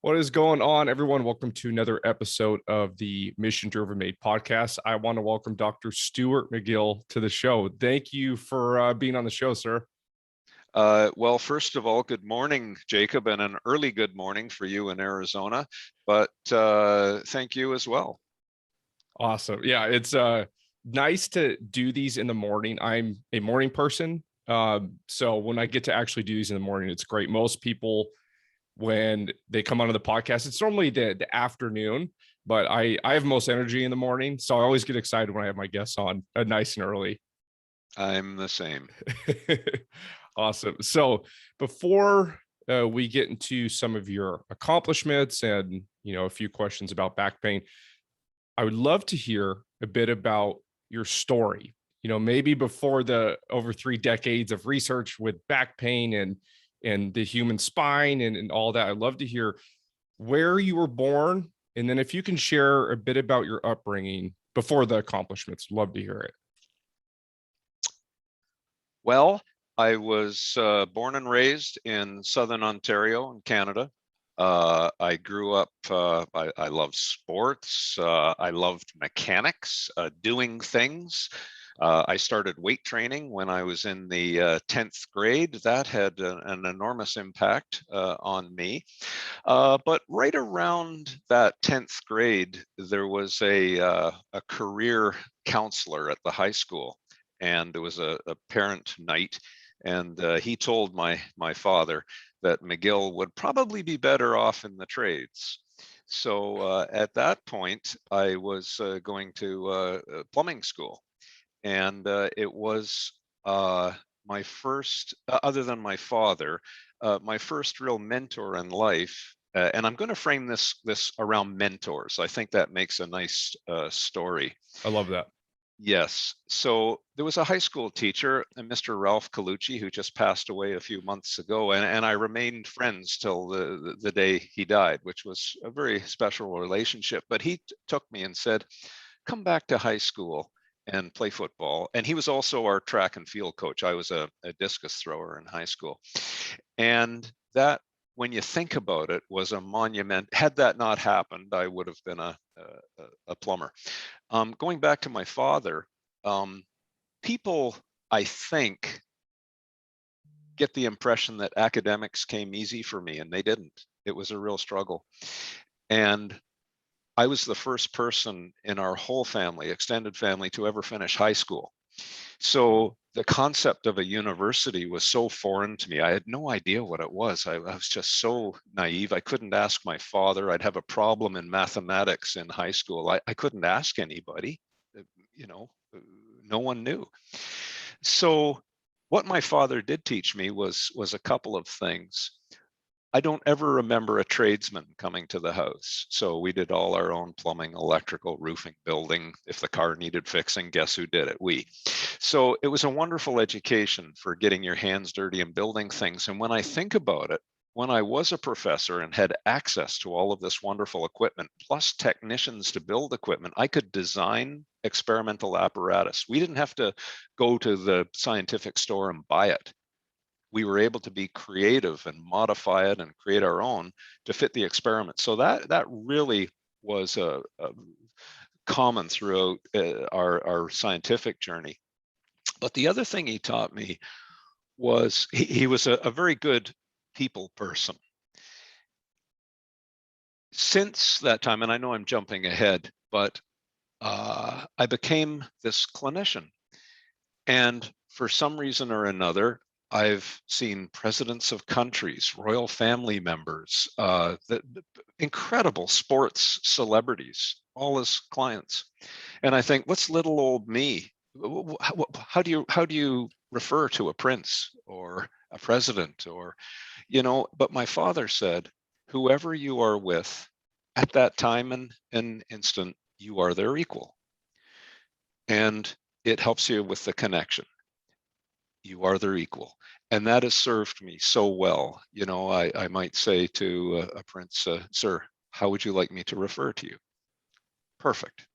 What is going on, everyone? Welcome to another episode of the Mission Driven Made podcast. I want to welcome Dr. Stuart McGill to the show. Thank you for being on the show, sir. Well, first of all, good morning, Jacob, and an early good morning for you in Arizona. But thank you as well. Awesome. Yeah, it's nice to do these in the morning. I'm a morning person. So when I get to actually do these in the morning, it's great. Most people, when they come onto the podcast, it's normally the afternoon, but I have most energy in the morning. So I always get excited when I have my guests on nice and early. I'm the same. Awesome. So before we get into some of your accomplishments and, a few questions about back pain, I would love to hear a bit about your story, maybe before the over 3 decades of research with back pain and the human spine and all that. I'd love to hear where you were born. And then if you can share a bit about your upbringing before the accomplishments, love to hear it. Well, I was born and raised in Southern Ontario in Canada. I grew up, I loved sports. I loved mechanics, doing things. I started weight training when I was in the 10th grade. That had an enormous impact on me. But right around that 10th grade, there was a career counselor at the high school, and there was a parent night. And he told my father that McGill would probably be better off in the trades. So at that point, I was going to plumbing school. And it was my first, other than my father, my first real mentor in life. And I'm going to frame this around mentors. I think that makes a nice story. I love that. Yes. So there was a high school teacher, Mr. Ralph Colucci, who just passed away a few months ago. And I remained friends till the day he died, which was a very special relationship. But he took me and said, come back to high school and play football. And he was also our track and field coach. I was a discus thrower in high school. And that, when you think about it, was a monument. Had that not happened, I would have been a plumber. Going back to my father, people, I think, get the impression that academics came easy for me, and they didn't. It was a real struggle. And I was the first person in our whole family, extended family, to ever finish high school. So the concept of a university was so foreign to me. I had no idea what it was. I was just so naive. I couldn't ask my father. I'd have a problem in mathematics in high school. I couldn't ask anybody. No one knew. So what my father did teach me was a couple of things. I don't ever remember a tradesman coming to the house. So we did all our own plumbing, electrical, roofing, building. If the car needed fixing, guess who did it? We. So it was a wonderful education for getting your hands dirty and building things. And when I think about it, when I was a professor and had access to all of this wonderful equipment, plus technicians to build equipment, I could design experimental apparatus. We didn't have to go to the scientific store and buy it. We were able to be creative and modify it and create our own to fit the experiment. So that really was a common throughout our scientific journey. But the other thing he taught me was he was a very good people person. Since that time, and I know I'm jumping ahead, but I became this clinician. And for some reason or another, I've seen presidents of countries, royal family members, the incredible sports celebrities, all as clients. And I think, what's little old me? How do you refer to a prince or a president or, but my father said, whoever you are with at that time and instant, you are their equal. And it helps you with the connection. You are their equal. And that has served me so well. I might say to a prince, sir, how would you like me to refer to you? Perfect.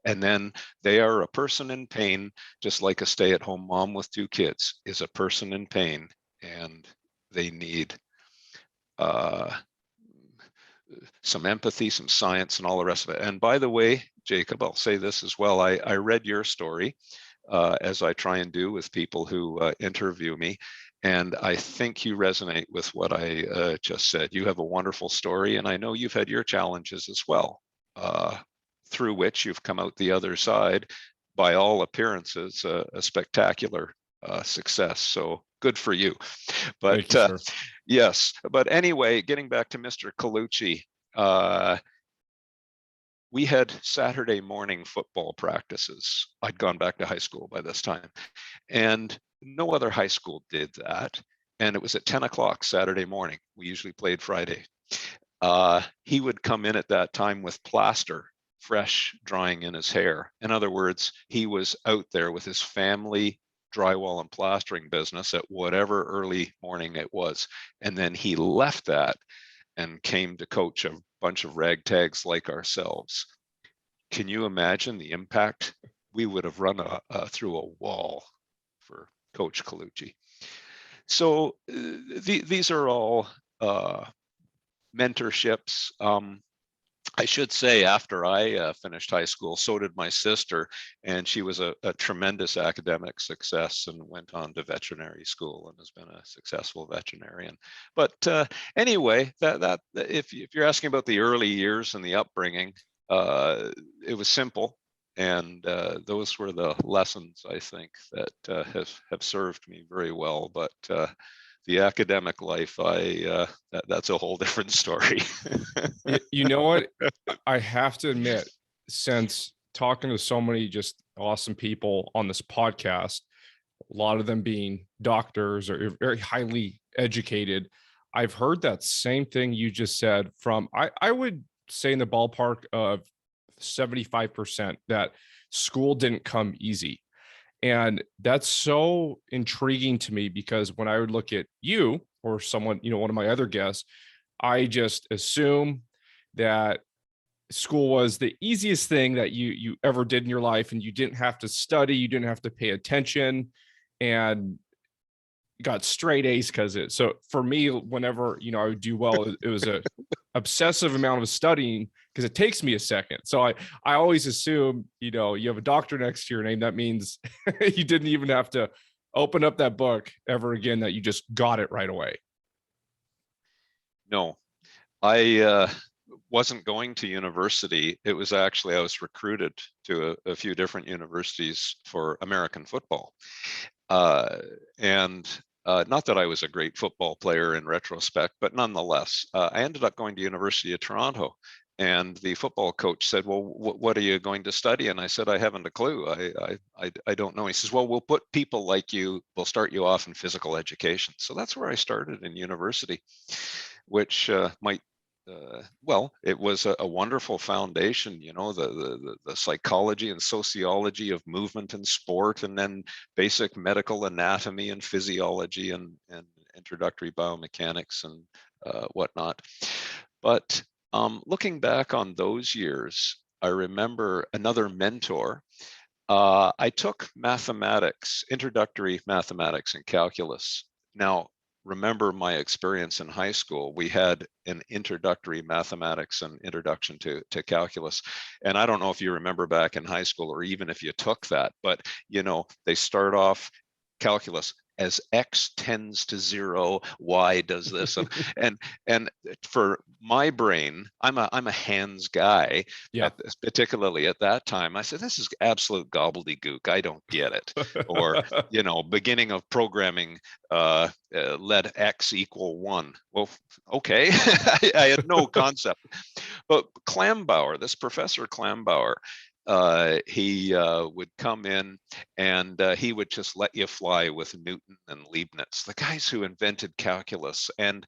And then they are a person in pain, just like a stay-at-home mom with 2 kids is a person in pain, and they need some empathy, some science, and all the rest of it. And by the way, Jacob, I'll say this as well. I read your story, as I try and do with people who interview me. And I think you resonate with what I just said. You have a wonderful story, and I know you've had your challenges as well, through which you've come out the other side, by all appearances, a spectacular success. So good for you. But Thank you, sir. yes, but anyway, getting back to Mr. Colucci, we had Saturday morning football practices. I'd gone back to high school by this time, and no other high school did that. And it was at 10 o'clock Saturday morning. We usually played Friday. He would come in at that time with plaster, fresh, drying in his hair. In other words, he was out there with his family drywall and plastering business at whatever early morning it was. And then he left that and came to coach a bunch of ragtags like ourselves. Can you imagine the impact? We would have run through a wall for Coach Colucci. So these are all mentorships. I should say, after I finished high school, so did my sister, and she was a tremendous academic success and went on to veterinary school and has been a successful veterinarian. But anyway, that if you're asking about the early years and the upbringing, it was simple, and those were the lessons, I think, that have served me very well. But the academic life, that's a whole different story. You know what? I have to admit, since talking to so many just awesome people on this podcast, a lot of them being doctors or very highly educated, I've heard that same thing you just said from, I would say in the ballpark of 75%, that school didn't come easy. And that's so intriguing to me, because when I would look at you or someone, one of my other guests, I just assume that school was the easiest thing that you ever did in your life, and you didn't have to study, you didn't have to pay attention, and got straight A's because it. So for me, whenever I would do well, it was a obsessive amount of studying, because it takes me a second. So I always assume you have a doctor next to your name, that means you didn't even have to open up that book ever again, that you just got it right away. No, I wasn't going to university. It was actually, I was recruited to a few different universities for American football. And not that I was a great football player in retrospect, but nonetheless, I ended up going to University of Toronto. And the football coach said, "Well, what are you going to study?" And I said, "I haven't a clue. I don't know." He says, "Well, we'll put people like you, we'll start you off in physical education." So that's where I started in university, which might well, it was a wonderful foundation, the psychology and sociology of movement and sport, and then basic medical anatomy and physiology and introductory biomechanics and whatnot. But looking back on those years, I remember another mentor. I took mathematics, introductory mathematics and calculus. Now, remember my experience in high school, we had an introductory mathematics and introduction to calculus. And I don't know if you remember back in high school, or even if you took that, but they start off calculus as x tends to 0, y does this, and for my brain, I'm a hands guy. Yeah. Particularly at that time, I said, this is absolute gobbledygook. I don't get it. Or beginning of programming, let x equal 1. Well, okay. I had no concept. But Klambauer, this Professor Klambauer, he would come in and he would just let you fly with Newton and Leibniz, the guys who invented calculus. And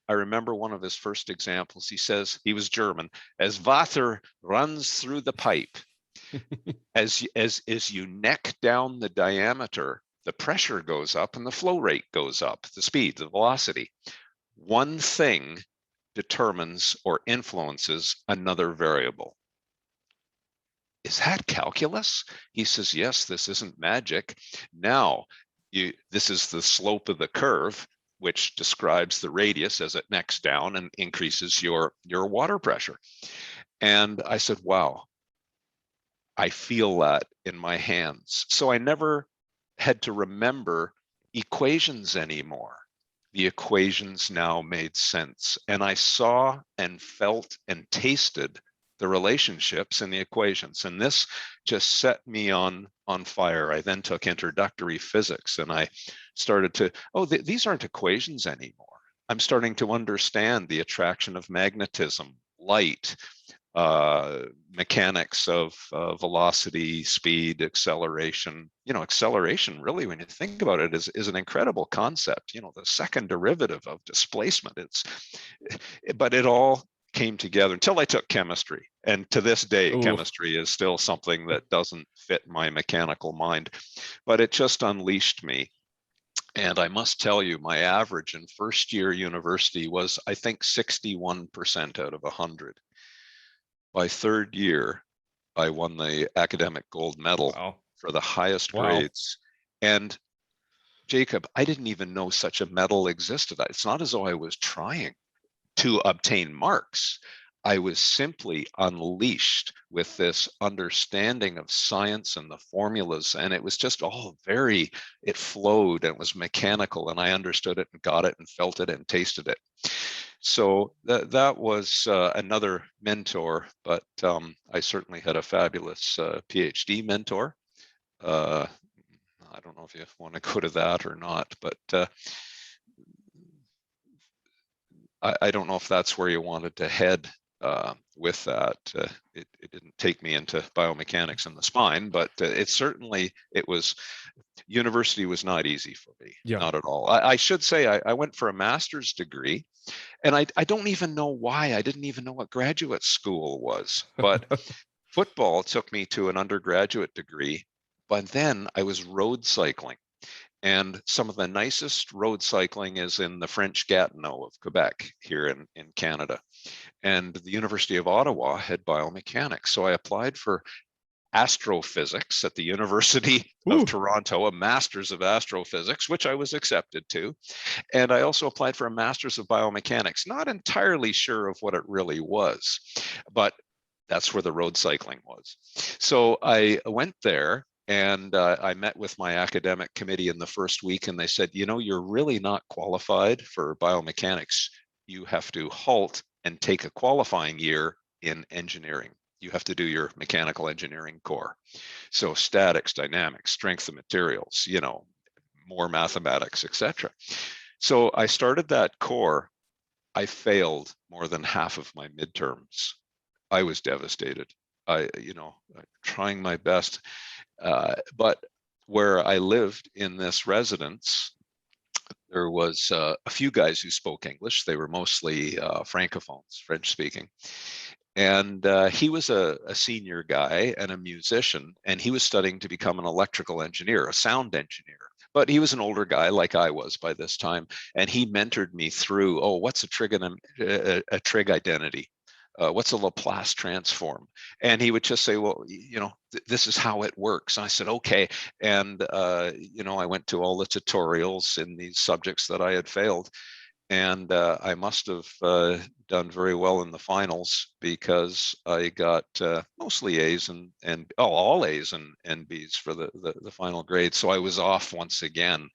I remember one of his first examples. He says, he was German, "As Wasser runs through the pipe, as you neck down the diameter, the pressure goes up and the flow rate goes up, the speed, the velocity. One thing determines or influences another variable." Is that calculus? He says, "Yes, this isn't magic. Now, this is the slope of the curve. which describes the radius as it necks down and increases your water pressure. And I said, wow, I feel that in my hands. So I never had to remember equations anymore. The equations now made sense. And I saw and felt and tasted the relationships in the equations. And this just set me on fire. I then took introductory physics and I started to, these aren't equations anymore. I'm starting to understand the attraction of magnetism, light, mechanics of velocity, speed, acceleration. Acceleration really, when you think about it, is an incredible concept. The second derivative of displacement. But it all came together until I took chemistry. And to this day, chemistry is still something that doesn't fit my mechanical mind, but it just unleashed me. And I must tell you, my average in first year university was, I think, 61% out of 100. By third year, I won the academic gold medal for the highest grades. And Jacob, I didn't even know such a medal existed. It's not as though I was trying to obtain marks. I was simply unleashed with this understanding of science and the formulas, and it was just all it flowed and it was mechanical, and I understood it and got it and felt it and tasted it. So that was another mentor, but I certainly had a fabulous PhD mentor. I don't know if you want to go to that or not, but I don't know if that's where you wanted to head with that. It didn't take me into biomechanics and the spine, but university was not easy for me, not at all. I should say I went for a master's degree, and I don't even know why. I didn't even know what graduate school was, but football took me to an undergraduate degree, but then I was road cycling. And some of the nicest road cycling is in the French Gatineau of Quebec here in Canada. And the University of Ottawa had biomechanics. So I applied for astrophysics at the University of Toronto, a master's of astrophysics, which I was accepted to. And I also applied for a master's of biomechanics, not entirely sure of what it really was, but that's where the road cycling was. So I went there. And I met with my academic committee in the first week, and they said, you're really not qualified for biomechanics. You have to halt and take a qualifying year in engineering. You have to do your mechanical engineering core. So statics, dynamics, strength of materials, more mathematics, etc. So I started that core. I failed more than half of my midterms. I was devastated. Trying my best. But where I lived in this residence, there was a few guys who spoke English. They were mostly francophones, French speaking. And he was a senior guy and a musician, and he was studying to become an electrical engineer, a sound engineer. But he was an older guy like I was by this time, and he mentored me through, what's a trig identity? What's a Laplace transform? And he would just say, well, this is how it works. And I said, okay. And, I went to all the tutorials in these subjects that I had failed. And I must have done very well in the finals, because I got mostly A's and all A's and B's for the final grade. So I was off once again.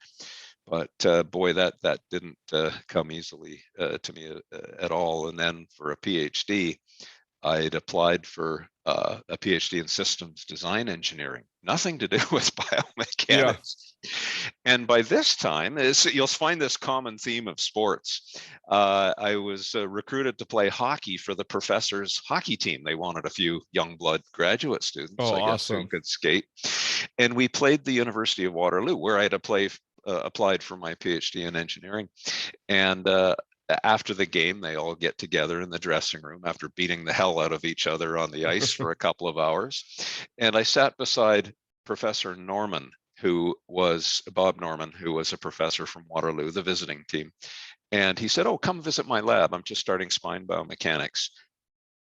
But boy, that didn't come easily to me at all. And then for a PhD, I'd applied for a PhD in systems design engineering, nothing to do with biomechanics. And by this time, you'll find this common theme of sports. I was recruited to play hockey for the professor's hockey team. They wanted a few young blood graduate students, I guess, who could skate. And we played the University of Waterloo, where I had applied for my PhD in engineering. And after the game, they all get together in the dressing room after beating the hell out of each other on the ice for a couple of hours. And I sat beside Professor Norman, Bob Norman, who was a professor from Waterloo, the visiting team. And he said, come visit my lab. I'm just starting spine biomechanics.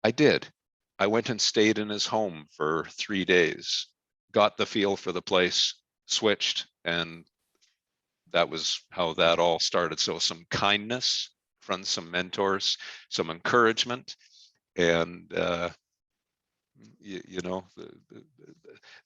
I did. I went and stayed in his home for 3 days, got the feel for the place, switched, and that was how that all started. So some kindness from some mentors, some encouragement, and you know,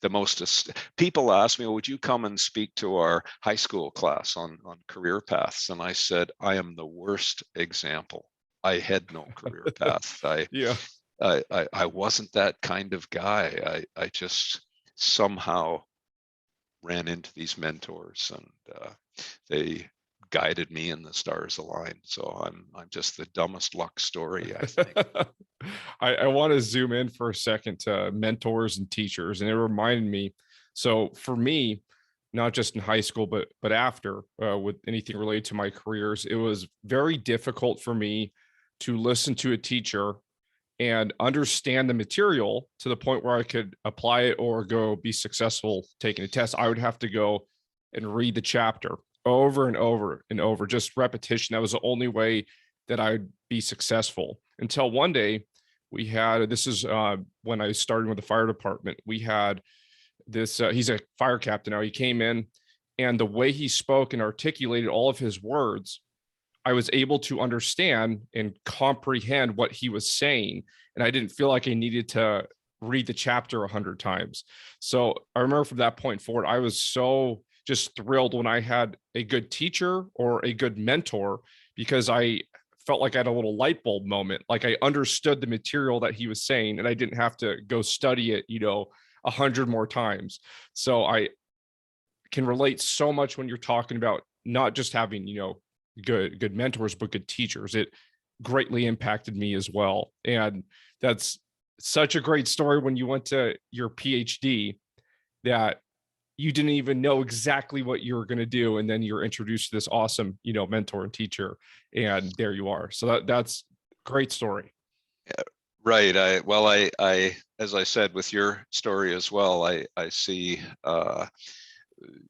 the most people ask me, well, would you come and speak to our high school class on career paths? And I said, I am the worst example. I had no career path. Yeah. I wasn't that kind of guy. I just somehow ran into these mentors, and they guided me, and the stars aligned. So I'm just the dumbest luck story, I think. I want to zoom in for a second to mentors and teachers, and it reminded me. So for me, not just in high school, but after, with anything related to my careers, it was very difficult for me to listen to a teacher and understand the material to the point where I could apply it or go be successful taking a test. I would have to go and read the chapter over and over and over, just repetition. That was the only way that I'd be successful, until one day we had, this is when I started with the fire department. We had this, he's a fire captain now. He came in, and the way he spoke and articulated all of his words, I was able to understand and comprehend what he was saying. And I didn't feel like I needed to read the chapter 100 times. So I remember from that point forward, I was so just thrilled when I had a good teacher or a good mentor, because I felt like I had a little light bulb moment. Like I understood the material that he was saying, and I didn't have to go study it, 100 more times. So I can relate so much when you're talking about not just having, good mentors, but good teachers. It greatly impacted me as well. And that's such a great story when you went to your PhD, that you didn't even know exactly what you were going to do, and then you're introduced to this awesome, mentor and teacher, and there you are. So that's great story. Right. As I said with your story as well, I see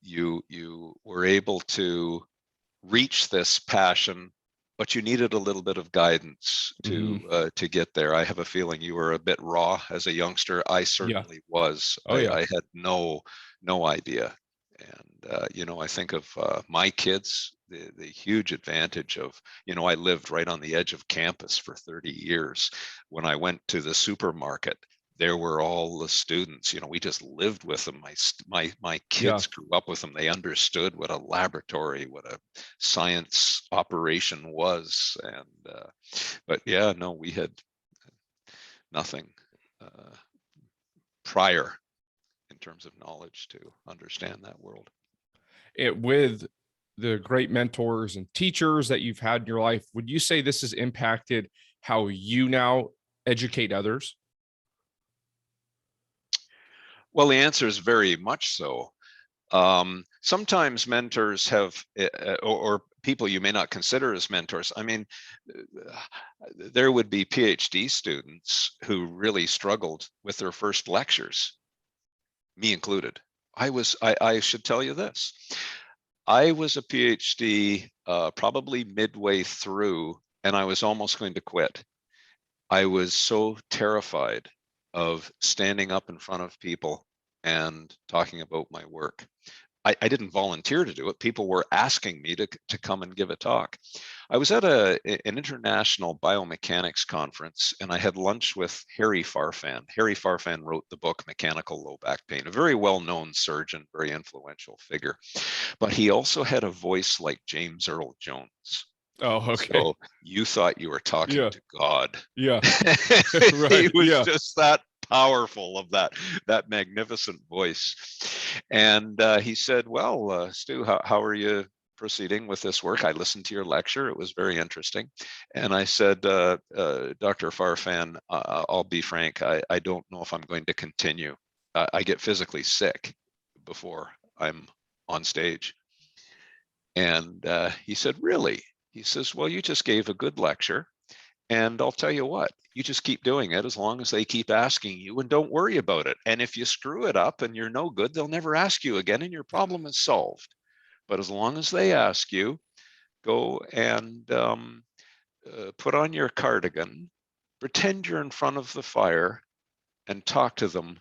you were able to reach this passion, but you needed a little bit of guidance to get there. I have a feeling you were a bit raw as a youngster. I certainly was. Oh yeah. I had no idea. And I think of my kids, the huge advantage of, I lived right on the edge of campus for 30 years. When I went to the supermarket, there were all the students. We just lived with them. My kids grew up with them. They understood what a laboratory, what a science operation was. And but yeah, no, we had nothing prior in terms of knowledge to understand that world. With the great mentors and teachers that you've had in your life, would you say this has impacted how you now educate others? Well, the answer is very much so. Sometimes mentors have, or people you may not consider as mentors. I mean, there would be PhD students who really struggled with their first lectures, me included. I should tell you this. I was a PhD probably midway through, and I was almost going to quit. I was so terrified of standing up in front of people and talking about my work. I didn't volunteer to do it. People were asking me to come and give a talk. I was at an international biomechanics conference, and I had lunch with Harry Farfan. Harry Farfan wrote the book Mechanical Low Back Pain, a very well-known surgeon, very influential figure. But he also had a voice like James Earl Jones. Oh, okay. So you thought you were talking to God. Yeah. He Right. was just that powerful, of that magnificent voice. And he said, well, Stu, how are you proceeding with this work? I listened to your lecture. It was very interesting. And I said, Dr. Farfan, I'll be frank, I don't know if I'm going to continue. I get physically sick before I'm on stage. And he said, really? He says, well, you just gave a good lecture. And I'll tell you what, you just keep doing it as long as they keep asking you, and don't worry about it. And if you screw it up and you're no good, they'll never ask you again, and your problem is solved. But as long as they ask you, go and put on your cardigan, pretend you're in front of the fire, and talk to them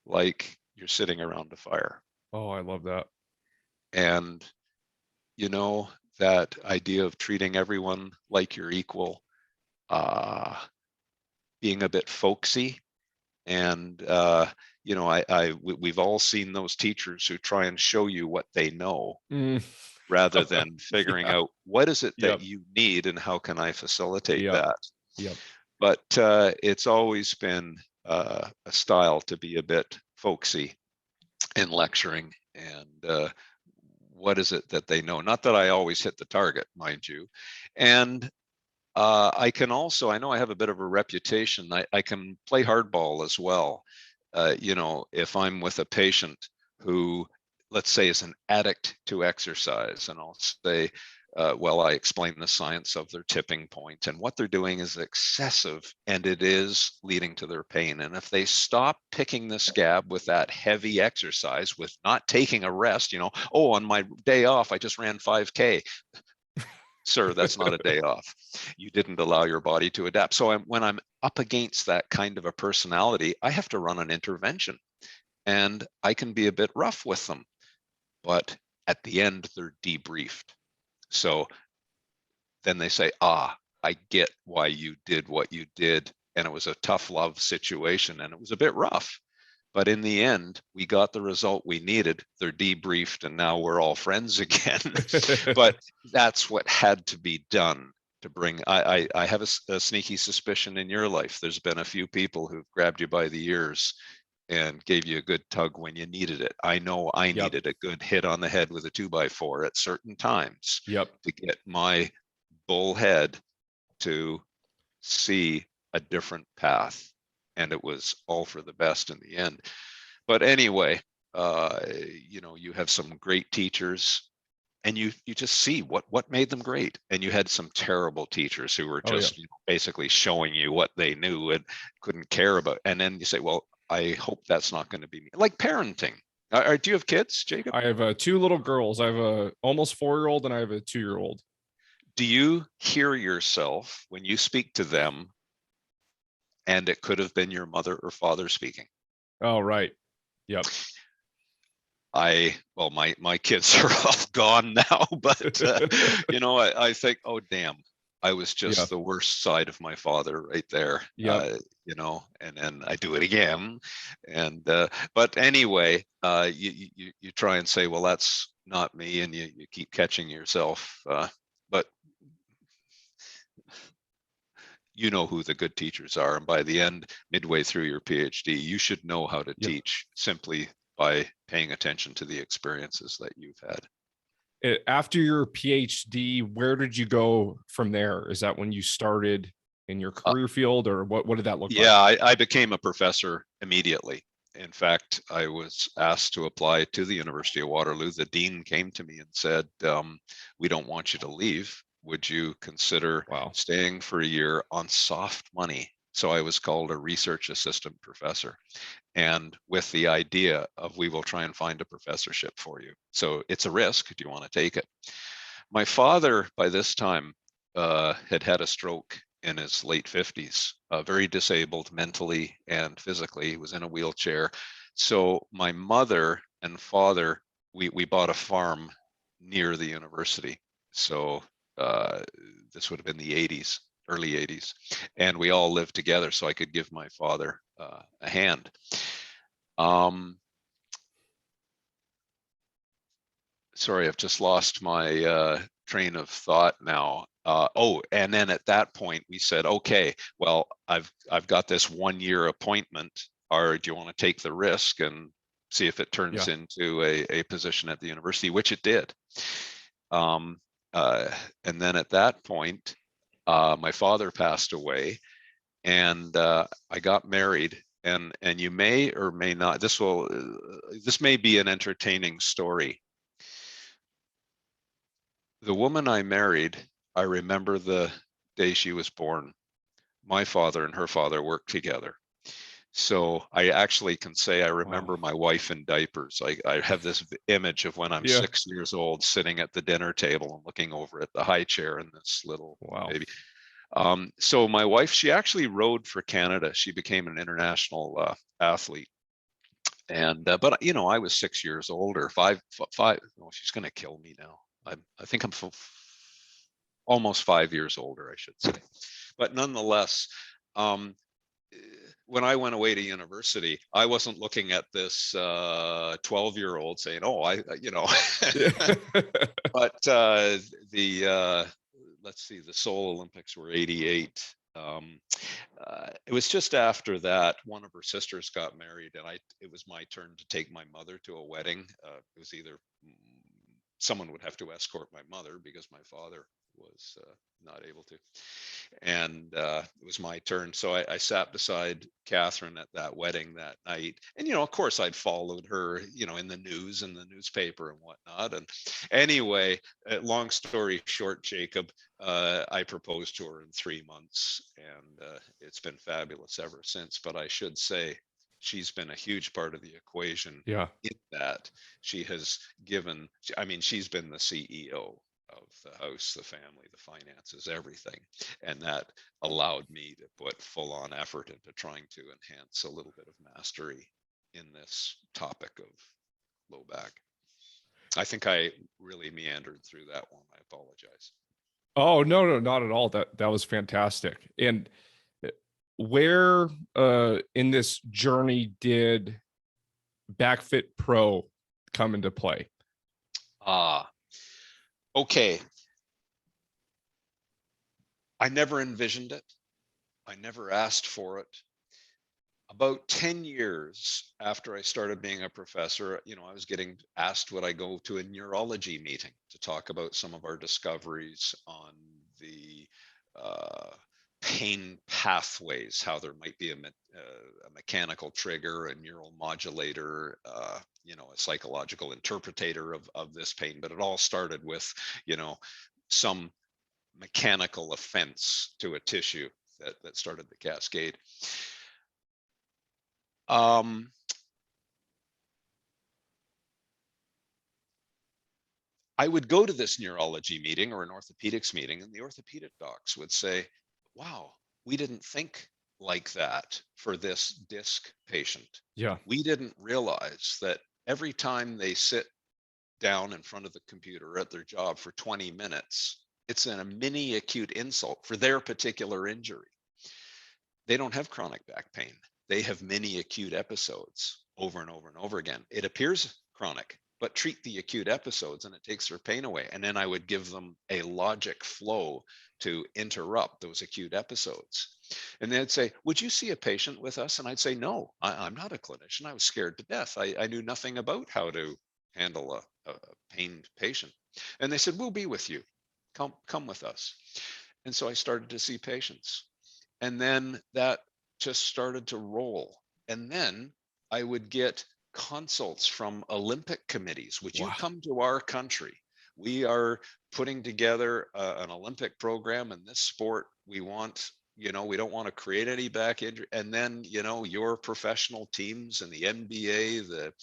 like you're sitting around a fire. Oh, I love that. And that idea of treating everyone like you're equal, being a bit folksy. And, we've all seen those teachers who try and show you what they know Mm. rather than figuring Yeah. out what is it that Yep. you need and how can I facilitate Yep. that. Yep. But it's always been a style to be a bit folksy in lecturing, and what is it that they know? Not that I always hit the target, mind you. And I can also, I know I have a bit of a reputation. I can play hardball as well. If I'm with a patient who, let's say, is an addict to exercise, and I'll say, well, I explain the science of their tipping point, and what they're doing is excessive, and it is leading to their pain. And if they stop picking the scab with that heavy exercise, with not taking a rest, oh, on my day off, I just ran 5K. Sir, that's not a day off. You didn't allow your body to adapt. So when I'm up against that kind of a personality, I have to run an intervention, and I can be a bit rough with them. But at the end, they're debriefed. So then they say, I get why you did what you did. And it was a tough love situation, and it was a bit rough. But in the end, we got the result we needed. They're debriefed, and now we're all friends again. But that's what had to be done to bring. I have a sneaky suspicion in your life there's been a few people who've grabbed you by the ears and gave you a good tug when you needed it. I know I Yep. needed a good hit on the head with a 2x4 at certain times Yep. to get my bull head to see a different path. And it was all for the best in the end. But anyway, you have some great teachers, and you just see what made them great. And you had some terrible teachers who were Oh yeah. just basically showing you what they knew and couldn't care about. And then you say, well, I hope that's not going to be me. Like parenting. Do you have kids, Jacob? I have two little girls. I have a almost 4-year-old and I have a 2-year-old. Do you hear yourself when you speak to them, and it could have been your mother or father speaking? Oh, right. Yep. Well, my kids are all gone now, but I think, oh damn, I was Yeah. just the worst side of my father right there. Yep. And then I do it again. And but anyway, you try and say, well, that's not me, and you keep catching yourself. But you know who the good teachers are, and by the end, midway through your PhD, you should know how to Yep. teach simply by paying attention to the experiences that you've had. After your PhD, where did you go from there? Is that when you started in your Uh, career field, or what did that look like? yeah, I became a professor immediately. In fact, I was asked to apply to the University of Waterloo. The dean came to me and said, we don't want you to leave. Would you consider Wow. staying for a year on soft money? So I was called a research assistant professor, and with the idea of, we will try and find a professorship for you. So it's a risk. Do you want to take it? My father, by this time, had had a stroke in his late 50s, very disabled mentally and physically. He was in a wheelchair. So my mother and father, we bought a farm near the university. So this would have been the 80s, early 80s. And we all lived together, so I could give my father a hand. Sorry, I've just lost my train of thought now. And then at that point we said, okay, well, I've got this 1-year appointment. Or do you want to take the risk and see if it turns Yeah. into a position at the university, which it did. And then at that point, my father passed away, and I got married. And you may or may not. This may be an entertaining story. The woman I married, I remember the day she was born. My father and her father worked together. So I actually can say I remember Wow. my wife in diapers. I have this image of when I'm Yeah. 6 years old, sitting at the dinner table and looking over at the high chair and this little Wow. baby. So my wife, she actually rode for Canada. She became an international athlete. And but I was 6 years old, or five. Oh, she's going to kill me now. I think I'm almost 5 years older, I should say. But nonetheless, um, when I went away to university, I wasn't looking at this 12-year-old saying, "Oh, you know." But let's see, the Seoul Olympics were '88. It was just after that one of her sisters got married, and it was my turn to take my mother to a wedding. It was either someone would have to escort my mother because my father was not able to, and it was my turn. So I sat beside Catherine at that wedding that night, and of course I'd followed her, in the news and the newspaper and whatnot. And anyway, long story short, Jacob, I proposed to her in 3 months, and it's been fabulous ever since. But I should say, she's been a huge part of the equation. Yeah. In that she has given, I mean, she's been the CEO of the house, the family, the finances, everything. And that allowed me to put full on effort into trying to enhance a little bit of mastery in this topic of low back. I think I really meandered through that one. I apologize. Oh, no, not at all. That was fantastic. And where in this journey did Backfit Pro come into play? Okay. I never envisioned it. I never asked for it. About 10 years after I started being a professor, I was getting asked would I go to a neurology meeting to talk about some of our discoveries on the pain pathways, how there might be a mechanical trigger, a neural modulator, a psychological interpretator of this pain. But it all started with, some mechanical offense to a tissue that started the cascade. I would go to this neurology meeting or an orthopedics meeting, and the orthopedic docs would say, "Wow, we didn't think like that for this disc patient. Yeah. We didn't realize that every time they sit down in front of the computer at their job for 20 minutes, it's a mini acute insult for their particular injury. They don't have chronic back pain. They have mini acute episodes over and over and over again. It appears chronic, but treat the acute episodes and it takes their pain away." And then I would give them a logic flow to interrupt those acute episodes. And they'd say, "Would you see a patient with us?" And I'd say, "No, I'm not a clinician. I was scared to death. I knew nothing about how to handle a pained patient." And they said, "We'll be with you. Come with us." And so I started to see patients. And then that just started to roll. And then I would get consults from Olympic committees. "Would you Wow. come to our country? We are putting together an Olympic program in this sport. We want, we don't want to create any back injury." And then, your professional teams in the NBA, the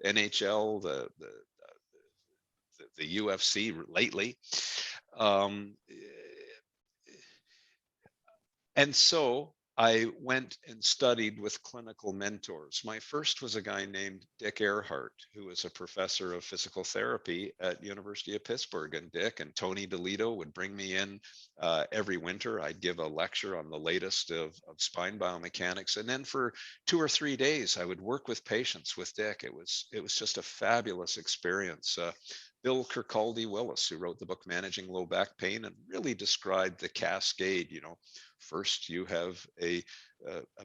NHL, the UFC lately. And so I went and studied with clinical mentors. My first was a guy named Dick Earhart, who was a professor of physical therapy at University of Pittsburgh. And Dick and Tony DeLito would bring me in every winter. I'd give a lecture on the latest of spine biomechanics. And then for 2 or 3 days, I would work with patients with Dick. It was just a fabulous experience. Bill Kirkcaldy-Willis, who wrote the book Managing Low Back Pain, and really described the cascade. First you have a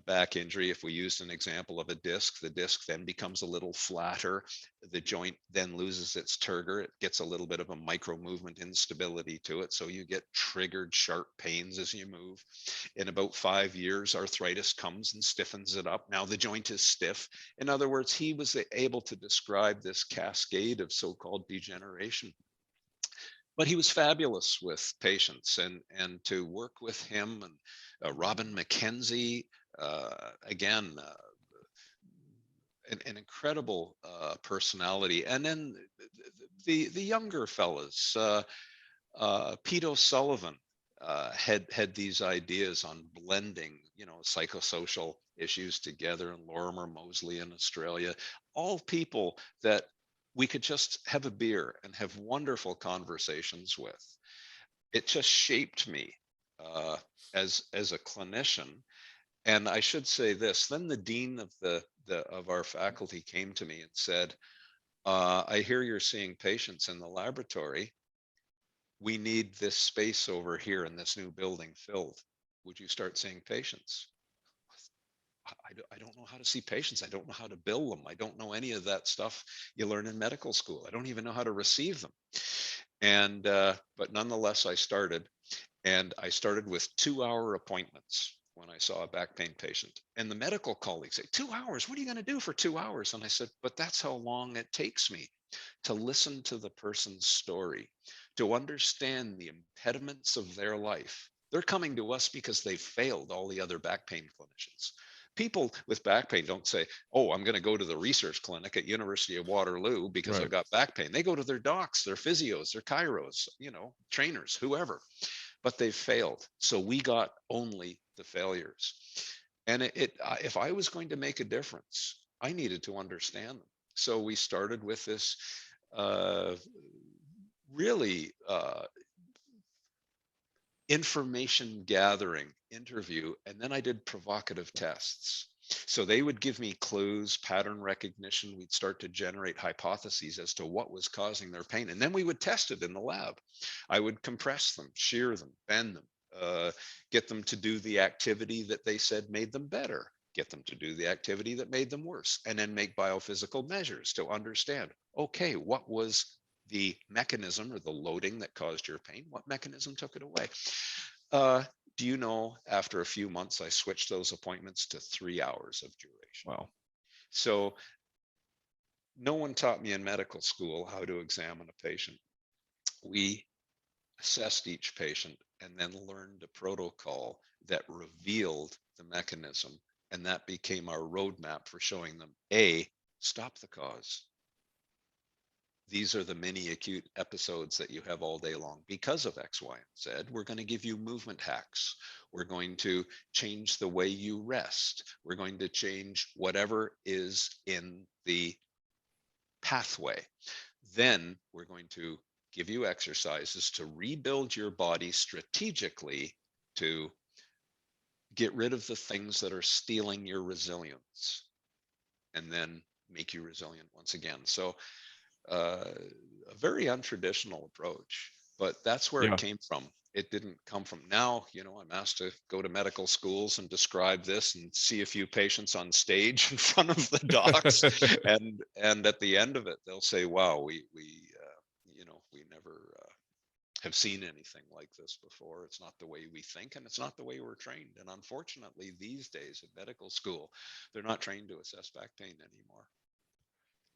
back injury. If we used an example of a disc, the disc then becomes a little flatter. The joint then loses its turgor. It gets a little bit of a micro movement instability to it. So you get triggered sharp pains as you move. In about 5 years, arthritis comes and stiffens it up. Now the joint is stiff. In other words, he was able to describe this cascade of so-called degeneration. But he was fabulous with patients, and to work with him and Robin McKenzie, again, an incredible personality. And then the younger fellas, Pete O'Sullivan had these ideas on blending, psychosocial issues together, and Lorimer Moseley in Australia, all people that we could just have a beer and have wonderful conversations with. It just shaped me as a clinician. And I should say this, then the dean of our faculty came to me and said, I hear you're seeing patients in the laboratory. We need this space over here in this new building filled. Would you start seeing patients? I don't know how to see patients. I don't know how to bill them. I don't know any of that stuff you learn in medical school. I don't even know how to receive them. And but nonetheless, I started. And I started with 2-hour appointments when I saw a back pain patient. And the medical colleagues say, 2 hours, what are you going to do for 2 hours? And I said, but that's how long it takes me to listen to the person's story, to understand the impediments of their life. They're coming to us because they've failed all the other back pain clinicians. People with back pain don't say, oh, I'm going to go to the research clinic at University of Waterloo because I've got back pain. They go to their docs, their physios, their chiros, trainers, whoever. But they've failed. So we got only the failures. And if I was going to make a difference, I needed to understand them. So we started with this really information gathering interview, and then I did provocative tests. So they would give me clues, pattern recognition. We'd start to generate hypotheses as to what was causing their pain. And then we would test it in the lab. I would compress them, shear them, bend them, get them to do the activity that they said made them better, get them to do the activity that made them worse, and then make biophysical measures to understand, okay, what was the mechanism or the loading that caused your pain? What mechanism took it away? Do you know, after a few months, I switched those appointments to 3 hours of duration. Wow. So no one taught me in medical school how to examine a patient. We assessed each patient and then learned a protocol that revealed the mechanism. And that became our roadmap for showing them, A, stop the cause. These are the mini acute episodes that you have all day long because of X, Y, and Z. We're going to give you movement hacks. We're going to change the way you rest. We're going to change whatever is in the pathway. Then we're going to give you exercises to rebuild your body strategically to get rid of the things that are stealing your resilience and then make you resilient once again. So a very untraditional approach, but that's where it came from. It didn't come from now, I'm asked to go to medical schools and describe this and see a few patients on stage in front of the docs. and at the end of it, they'll say, wow, we never have seen anything like this before. It's not the way we think, and it's not the way we're trained. And unfortunately, these days at medical school, they're not trained to assess back pain anymore.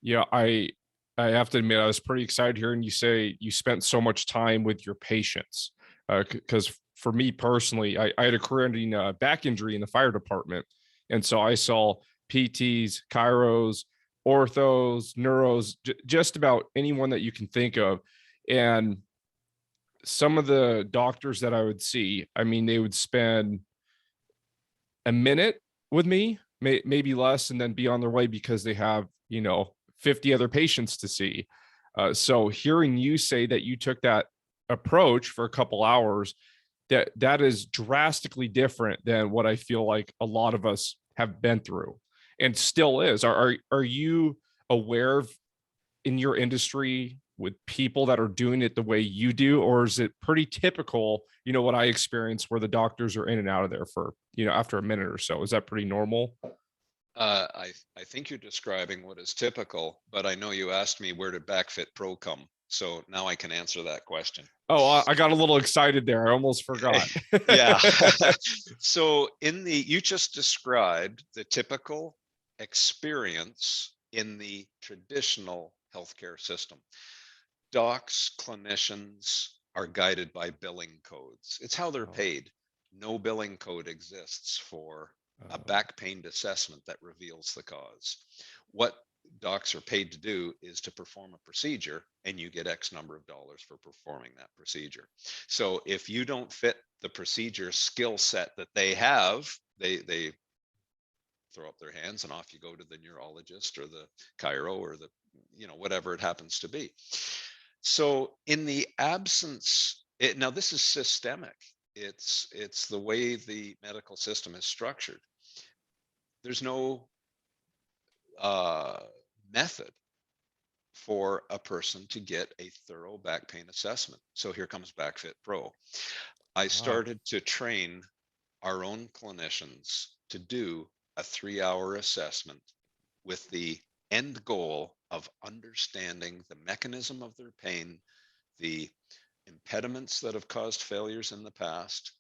Yeah, I have to admit, I was pretty excited hearing you say you spent so much time with your patients. Because for me personally, I had a career-ending back injury in the fire department. And so I saw PTs, chiros, orthos, neuros, just about anyone that you can think of. And some of the doctors that I would see, I mean, they would spend a minute with me, maybe less, and then be on their way because they have, 50 other patients to see. So hearing you say that you took that approach for a couple hours, that is drastically different than what I feel like a lot of us have been through and still is. Are you aware of in your industry with people that are doing it the way you do, or is it pretty typical, what I experienced where the doctors are in and out of there for, after a minute or so? Is that pretty normal? I think you're describing what is typical, but I know you asked me, where did Backfit Pro come? So now I can answer that question. Oh, I got a little excited there. I almost forgot. Yeah. So you just described the typical experience in the traditional healthcare system. Docs, clinicians are guided by billing codes. It's how they're paid. No billing code exists for a back pain assessment that reveals the cause. What docs are paid to do is to perform a procedure, and you get X number of dollars for performing that procedure. So if you don't fit the procedure skill set that they have, they throw up their hands and off you go to the neurologist or the chiro or the whatever it happens to be. So in the absence, now this is systemic. It's the way the medical system is structured. There's no method for a person to get a thorough back pain assessment. So here comes Backfit Pro. I started to train our own clinicians to do a 3-hour assessment with the end goal of understanding the mechanism of their pain, the impediments that have caused failures in the past,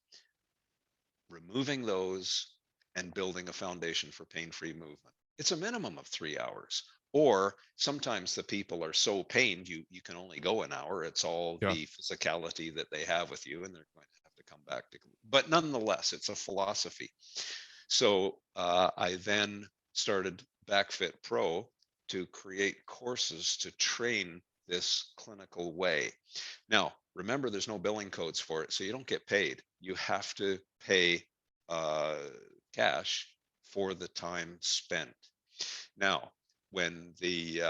removing those, and building a foundation for pain-free movement. It's a minimum of 3 hours. Or sometimes the people are so pained, you can only go an hour. It's all the physicality that they have with you, and they're going to have to come back to. But nonetheless, it's a philosophy. So I then started Backfit Pro to create courses to train this clinical way. Now, remember, there's no billing codes for it, so you don't get paid. You have to pay cash for the time spent. Now, when the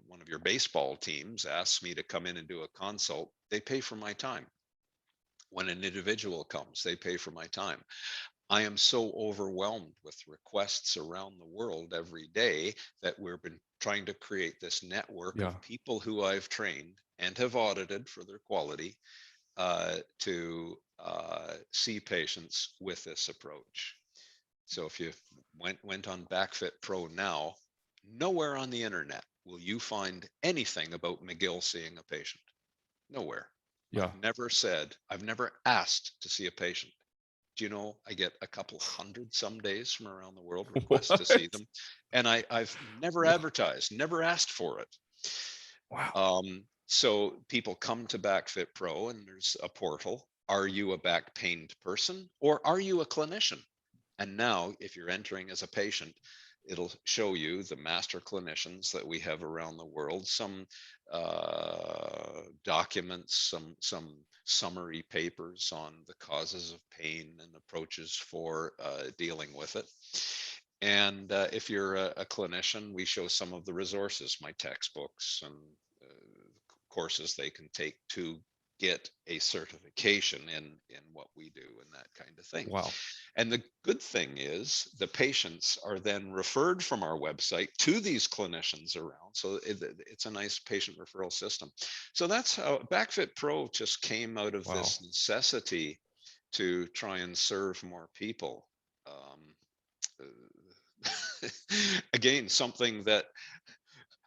one of your baseball teams asks me to come in and do a consult, they pay for my time. When an individual comes, they pay for my time. I am so overwhelmed with requests around the world every day that we've been trying to create this network of people who I've trained and have audited for their quality to see patients with this approach. So if you went on Backfit Pro now, nowhere on the internet will you find anything about McGill seeing a patient. Nowhere. I've never asked to see a patient. Do you know, I get a couple hundred some days from around the world requests to see them. And I've never advertised, never asked for it. Wow. So people come to Backfit Pro and there's a portal. Are you a back pained person or are you a clinician? And now if you're entering as a patient, it'll show you the master clinicians that we have around the world, some documents, some summary papers on the causes of pain and approaches for dealing with it. And if you're a clinician, we show some of the resources, my textbooks and courses they can take to get a certification in what we do and that kind of thing. Wow. And the good thing is the patients are then referred from our website to these clinicians around. So it's a nice patient referral system. So that's how Backfit Pro just came out of this necessity to try and serve more people. Again, something that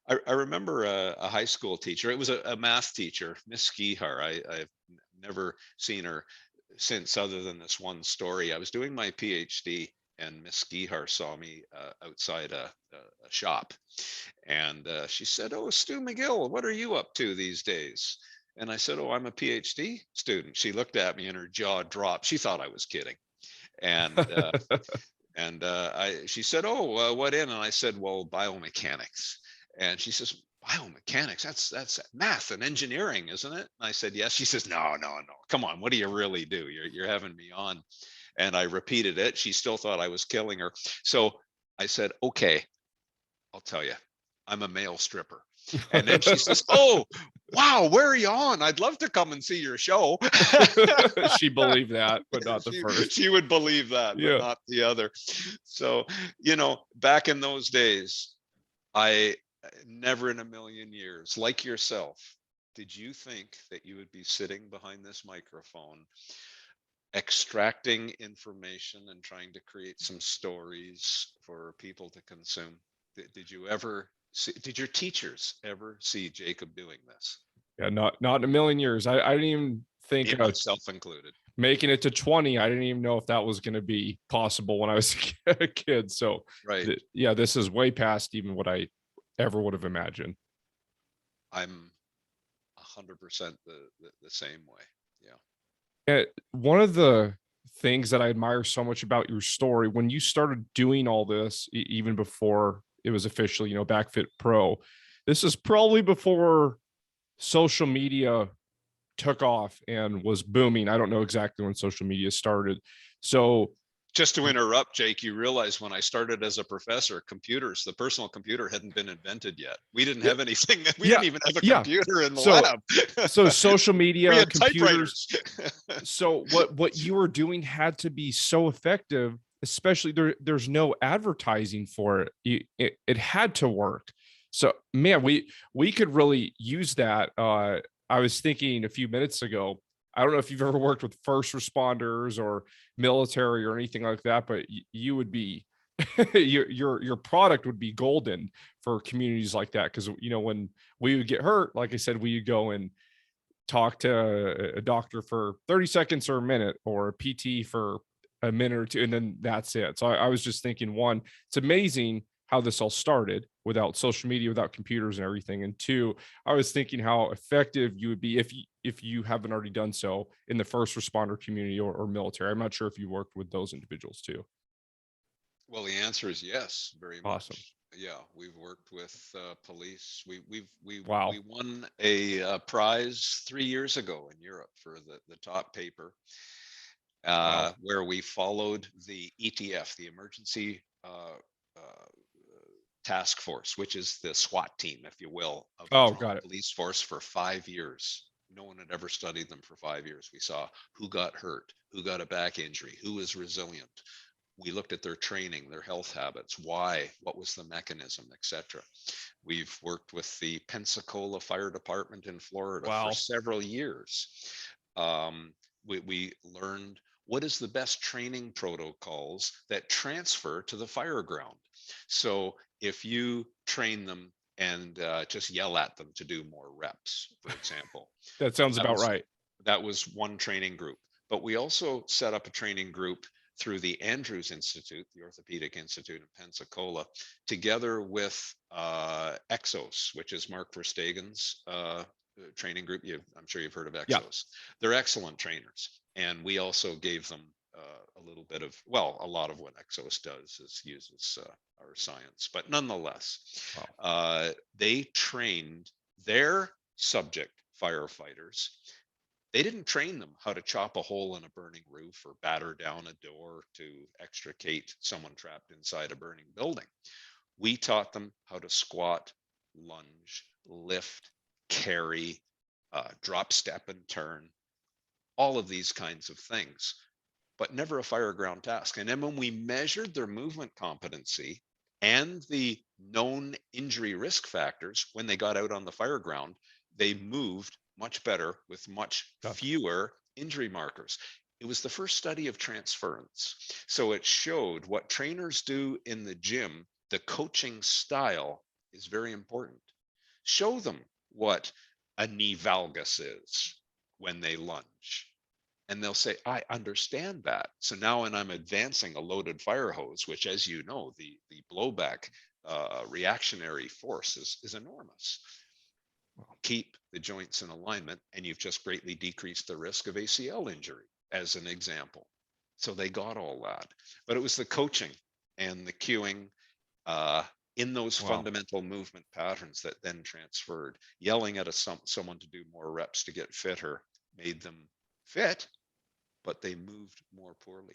I remember a high school teacher. It was a math teacher, Miss Skihar. I've never seen her since, other than this one story. I was doing my PhD, and Miss Skihar saw me outside a shop, and she said, "Oh, Stu McGill, what are you up to these days?" And I said, "Oh, I'm a PhD student." She looked at me, and her jaw dropped. She thought I was kidding, and she said, "Oh, what in?" And I said, "Well, biomechanics." And she says, "Biomechanics, that's math and engineering, isn't it?" And I said, "Yes." She says, No. Come on, what do you really do? You're having me on." And I repeated it. She still thought I was killing her. So I said, "Okay, I'll tell you, I'm a male stripper." And then she says, "Oh, wow, where are you on? I'd love to come and see your show." She believed that, but not the first. She would believe that, but not the other. So, back in those days, I never in a million years, like yourself, did you think that you would be sitting behind this microphone, extracting information and trying to create some stories for people to consume? Did you ever see, did your teachers ever see Jacob doing this? Yeah, not in a million years. I didn't even think myself included. Making it to 20, I didn't even know if that was going to be possible when I was a kid. So this is way past even what I ever would have imagined. I'm 100% the same way. One of the things that I admire so much about your story, when you started doing all this, even before it was officially, Backfit Pro, this is probably before social media took off and was booming. I don't know exactly when social media started. So Just to interrupt, Jake, you realize when I started as a professor, computers, the personal computer hadn't been invented yet. We didn't have anything. We Yeah, didn't even have a yeah. computer in the So, lab. so social We media, had computers. typewriters. So what you were doing had to be so effective, especially there's no advertising for it. It had to work. So man, we could really use that. I was thinking a few minutes ago, I don't know if you've ever worked with first responders or military or anything like that, but you would be your product would be golden for communities like that. Because when we would get hurt, like I said, we would go and talk to a doctor for 30 seconds or a minute, or a PT for a minute or two, and then that's it. So I was just thinking, one, it's amazing how this all started without social media, without computers and everything. And two, I was thinking how effective you would be if you haven't already done so in the first responder community or military. I'm not sure if you worked with those individuals too. Well, the answer is yes, very Awesome. much. Yeah, we've worked with police. We Wow. won a prize 3 years ago in Europe for the top paper, Wow. where we followed the ETF, the Emergency Task Force, which is the SWAT team, if you will, of the Oh, Toronto got it. Police Force for 5 years. No one had ever studied them for 5 years. We saw who got hurt, who got a back injury, who was resilient. We looked at their training, their health habits, why, what was the mechanism, etc. We've worked with the Pensacola Fire Department in Florida for Wow. several years. We learned what is the best training protocols that transfer to the fire ground. So if you train them and just yell at them to do more reps, for example, That sounds that about was right. that was one training group. But we also set up a training group through the Andrews Institute, the Orthopedic Institute in Pensacola, together with Exos, which is Mark Verstegen's training group. I'm sure you've heard of Yeah. Exos. They're excellent trainers. And we also gave them a little bit of, well, a lot of what Exos does is uses our science. But nonetheless, Wow. they trained their subject firefighters. They didn't train them how to chop a hole in a burning roof or batter down a door to extricate someone trapped inside a burning building. We taught them how to squat, lunge, lift, carry, drop, step, and turn, all of these kinds of things, but never a fire ground task. And then when we measured their movement competency and the known injury risk factors when they got out on the fire ground, they moved much better with much fewer injury markers. It was the first study of transference. So it showed what trainers do in the gym, the coaching style is very important. Show them what a knee valgus is when they lunge. And they'll say, I understand that. So now when I'm advancing a loaded fire hose, which, as you know, the blowback reactionary force is enormous. Keep the joints in alignment, and you've just greatly decreased the risk of ACL injury, as an example. So they got all that. But it was the coaching and the cueing in those fundamental movement patterns that then transferred. Yelling at someone to do more reps to get fitter made them fit, but they moved more poorly.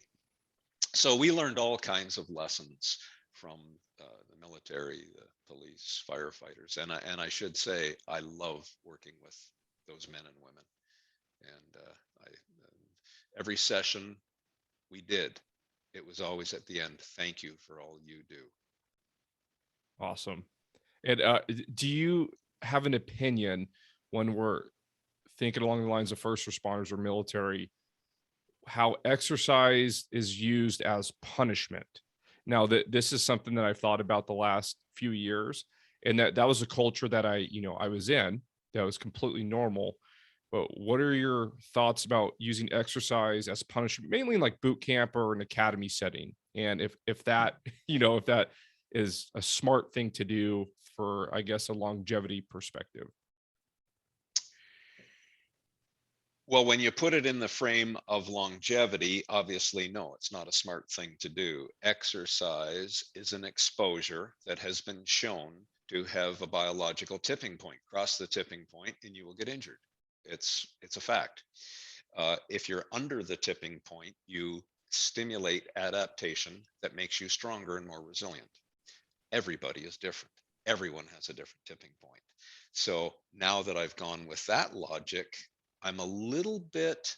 So we learned all kinds of lessons from the military, the police, firefighters, and I should say I love working with those men and women. And every session we did, it was always at the end, thank you for all you do. Awesome. And do you have an opinion when we're thinking along the lines of first responders or military, how exercise is used as punishment? Now that this is something that I've thought about the last few years, and that was a culture that I was in that was completely normal. But what are your thoughts about using exercise as punishment, mainly in like boot camp or an academy setting? And if that, if that is a smart thing to do for, I guess, a longevity perspective. Well, when you put it in the frame of longevity, obviously, no, it's not a smart thing to do. Exercise is an exposure that has been shown to have a biological tipping point. Cross the tipping point and you will get injured. It's a fact. If you're under the tipping point, you stimulate adaptation that makes you stronger and more resilient. Everybody is different. Everyone has a different tipping point. So now that I've gone with that logic, I'm a little bit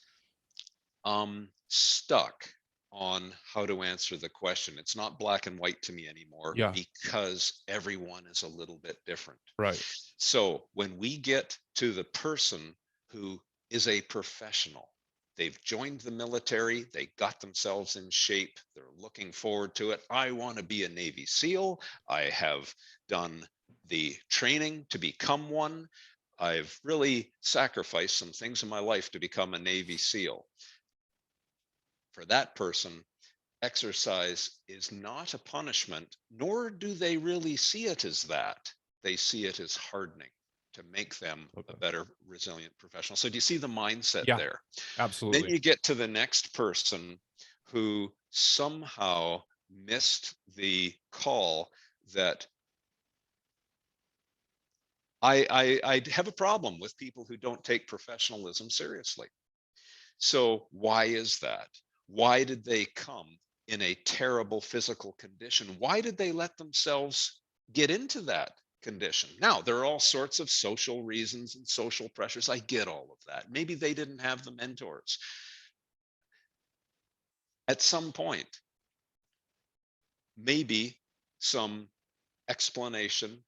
stuck on how to answer the question. It's not black and white to me anymore Yeah. because everyone is a little bit different. Right. So when we get to the person who is a professional, they've joined the military, they got themselves in shape, they're looking forward to it. I want to be a Navy SEAL. I have done the training to become one. I've really sacrificed some things in my life to become a Navy SEAL. For that person, exercise is not a punishment, nor do they really see it as that. They see it as hardening to make them a better, resilient professional. So do you see the mindset Yeah, there? Then absolutely. you get to the next person who somehow missed the call that I have a problem with people who don't take professionalism seriously. So why is that? Why did they come in a terrible physical condition? Why did they let themselves get into that condition? Now, there are all sorts of social reasons and social pressures. I get all of that. Maybe they didn't have the mentors. At some point, maybe some explanation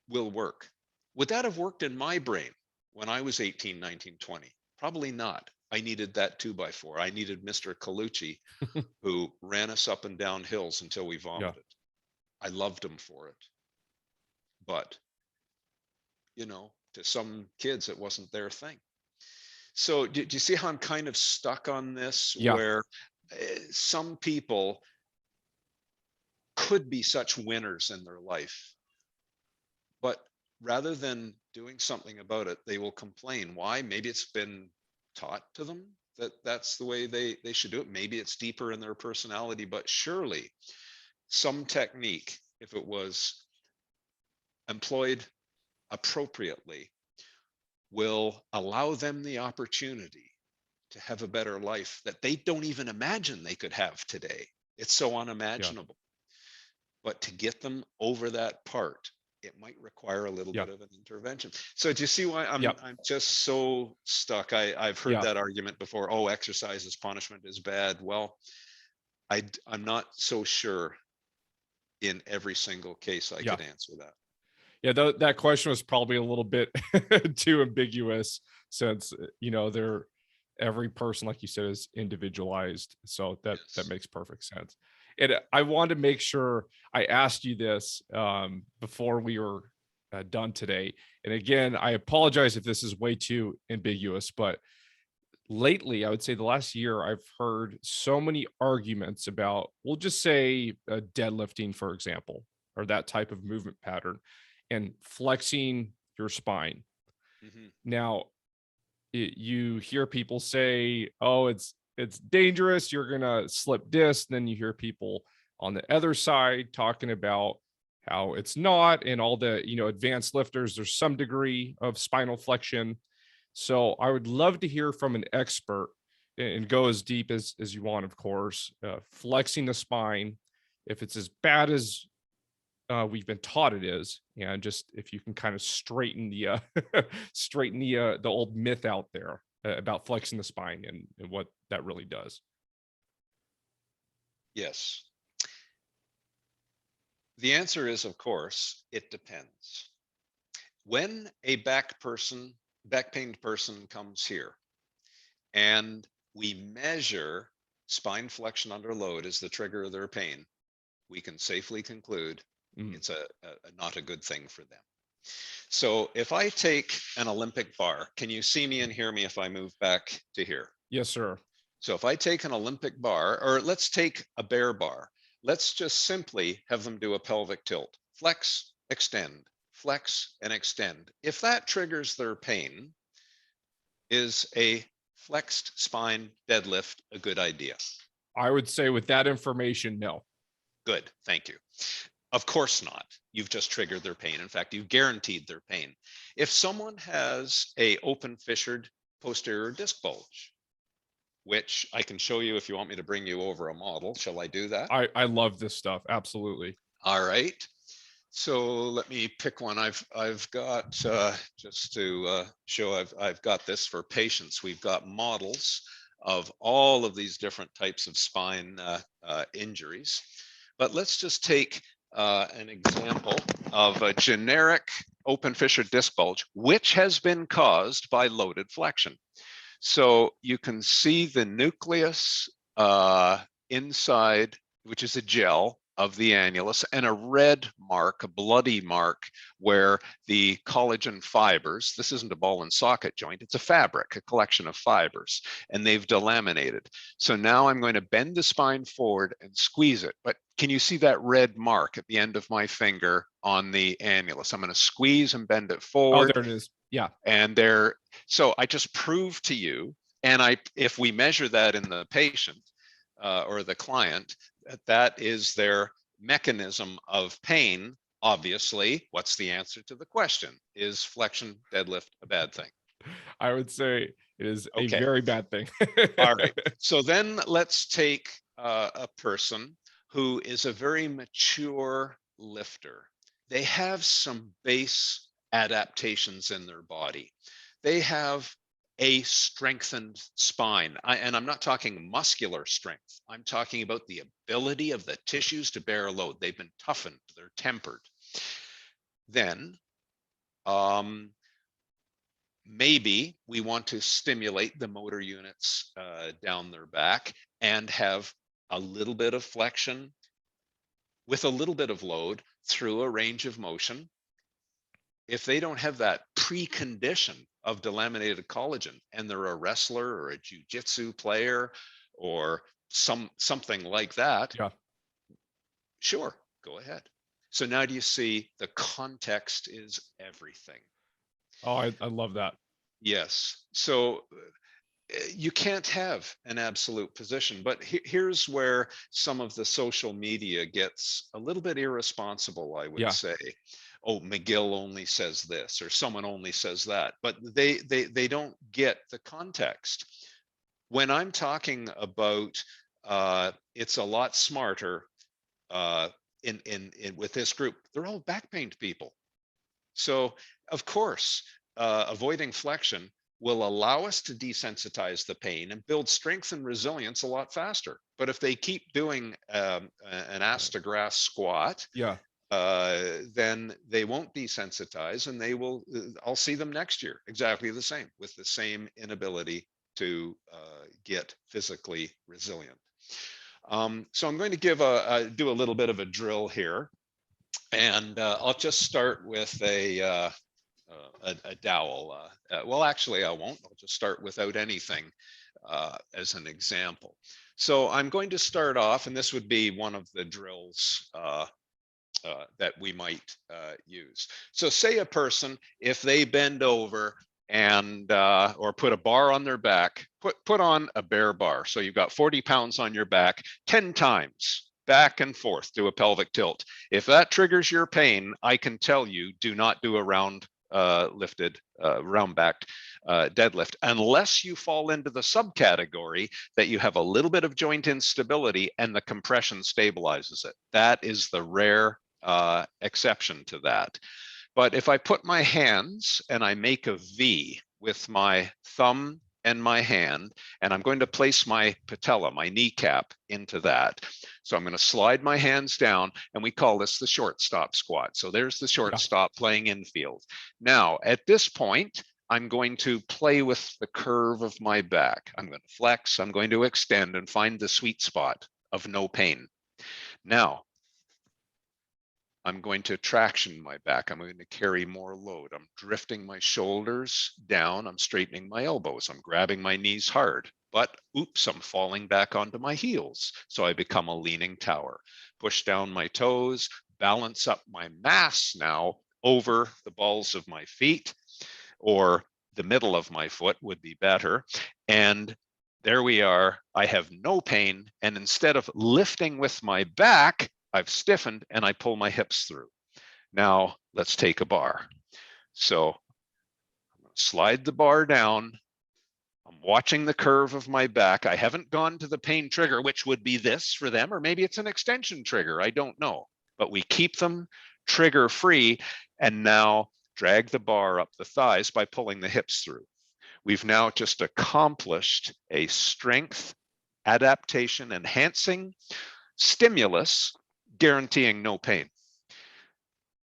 will work. Would that have worked in my brain when I was 18, 19, 20? Probably not. I needed that 2x4. I needed Mr. Colucci, who ran us up and down hills until we Yeah. vomited. I loved him for it. But, you know, to some kids, it wasn't their thing. So do you see how I'm kind of stuck on this, Yeah. where some people could be such winners in their life, but rather than doing something about it, they will complain. Why? Maybe it's been taught to them that that's the way they should do it. Maybe it's deeper in their personality, but surely some technique, if it was employed appropriately, will allow them the opportunity to have a better life that they don't even imagine they could have today. It's so Yeah. unimaginable. But to get them over that part, it might require a little Yeah. bit of an intervention. So do you see why Yeah. I'm just so stuck? I've heard Yeah. that argument before. Oh, exercise as punishment is bad. Well, I'm not so sure in every single case I Yeah. could answer that. Yeah, that question was probably a little bit too ambiguous, since they're every person, like you said, is individualized. So that Yes. makes perfect sense. And I wanted to make sure I asked you this before we were done today. And again, I apologize if this is way too ambiguous, but lately, I would say the last year, I've heard so many arguments about, we'll just say deadlifting, for example, or that type of movement pattern, and flexing your spine. Hmm. Now, you hear people say, "Oh, it's dangerous. You're gonna slip disc." Then you hear people on the other side talking about how it's not, and all the advanced lifters. There's some degree of spinal flexion. So I would love to hear from an expert, and go as deep as you want, of course. Flexing the spine, if it's as bad as we've been taught it is, and just if you can kind of straighten the straighten the old myth out there about flexing the spine, and what that really does. Yes. The answer is, of course, it depends. When a back pained person comes here, and we measure spine flexion under load as the trigger of their pain, we can safely conclude Mm. it's not a good thing for them. So if I take an Olympic bar, can you see me and hear me if I move back to here? Yes, sir. So if I take an Olympic bar, or let's take a bear bar, let's just simply have them do a pelvic tilt. Flex, and extend. If that triggers their pain, is a flexed spine deadlift a good idea? I would say with that information, no. Good, thank you. Of course not. You've just triggered their pain. In fact, you've guaranteed their pain. If someone has a open fissured posterior disc bulge, which I can show you if you want me to bring you over a model. Shall I do that? I love this stuff. Absolutely. All right. So let me pick one. I've got just to show I've got this for patients. We've got models of all of these different types of spine injuries. But let's just take an example of a generic open fissure disc bulge, which has been caused by loaded flexion. So you can see the nucleus inside, which is a gel of the annulus, and a red mark, a bloody mark, where the collagen fibers, this isn't a ball and socket joint, it's a fabric, a collection of fibers, and they've delaminated. So now I'm going to bend the spine forward and squeeze it. But can you see that red mark at the end of my finger on the annulus? I'm going to squeeze and bend it forward. Oh, there it is. Yeah. And so I just proved to you, and if we measure that in the patient or the client, that is their mechanism of pain. Obviously, what's the answer to the question? Is flexion deadlift a bad thing? I would say it is a Okay. very bad thing. All right. So then let's take a person who is a very mature lifter. They have some base adaptations in their body. They have a strengthened spine. And I'm not talking muscular strength. I'm talking about the ability of the tissues to bear a load. They've been toughened, they're tempered. Then maybe we want to stimulate the motor units down their back and have a little bit of flexion with a little bit of load through a range of motion. If they don't have that precondition of delaminated collagen and they're a wrestler or a jiu-jitsu player or something like that, Yeah. Sure, go ahead. So now do you see the context is everything? Oh, I love that. Yes. So you can't have an absolute position, but here's where some of the social media gets a little bit irresponsible, I would say. Oh, McGill only says this, or someone only says that, but they don't get the context. When I'm talking about it's a lot smarter in with this group, they're all back pain people. So of course, avoiding flexion will allow us to desensitize the pain and build strength and resilience a lot faster. But if they keep doing an ass to grass squat, then they won't desensitize, and they will. I'll see them next year exactly the same, with the same inability to get physically resilient. So I'm going to do a little bit of a drill here, and I'll just start with a dowel. Well, actually, I won't. I'll just start without anything as an example. So I'm going to start off, and this would be one of the drills that we might use. So say a person, if they bend over and or put a bar on their back, put on a bear bar. So you've got 40 pounds on your back 10 times. Back and forth, do a pelvic tilt. If that triggers your pain, I can tell you, do not do a round backed deadlift unless you fall into the subcategory that you have a little bit of joint instability and the compression stabilizes it. That is the rare exception to that. But if I put my hands and I make a V with my thumb and my hand, and I'm going to place my patella, my kneecap, into that. So I'm going to slide my hands down, and we call this the shortstop squat. So there's the shortstop playing infield. Now, at this point, I'm going to play with the curve of my back. I'm going to flex, I'm going to extend and find the sweet spot of no pain. Now, I'm going to traction my back. I'm going to carry more load. I'm drifting my shoulders down. I'm straightening my elbows. I'm grabbing my knees hard. But oops, I'm falling back onto my heels. So I become a leaning tower. Push down my toes, balance up my mass now over the balls of my feet, or the middle of my foot would be better. And there we are. I have no pain. And instead of lifting with my back, I've stiffened and I pull my hips through. Now let's take a bar. So I'm going to slide the bar down. I'm watching the curve of my back. I haven't gone to the pain trigger, which would be this for them, or maybe it's an extension trigger. I don't know. But we keep them trigger free and now drag the bar up the thighs by pulling the hips through. We've now just accomplished a strength adaptation enhancing stimulus guaranteeing no pain.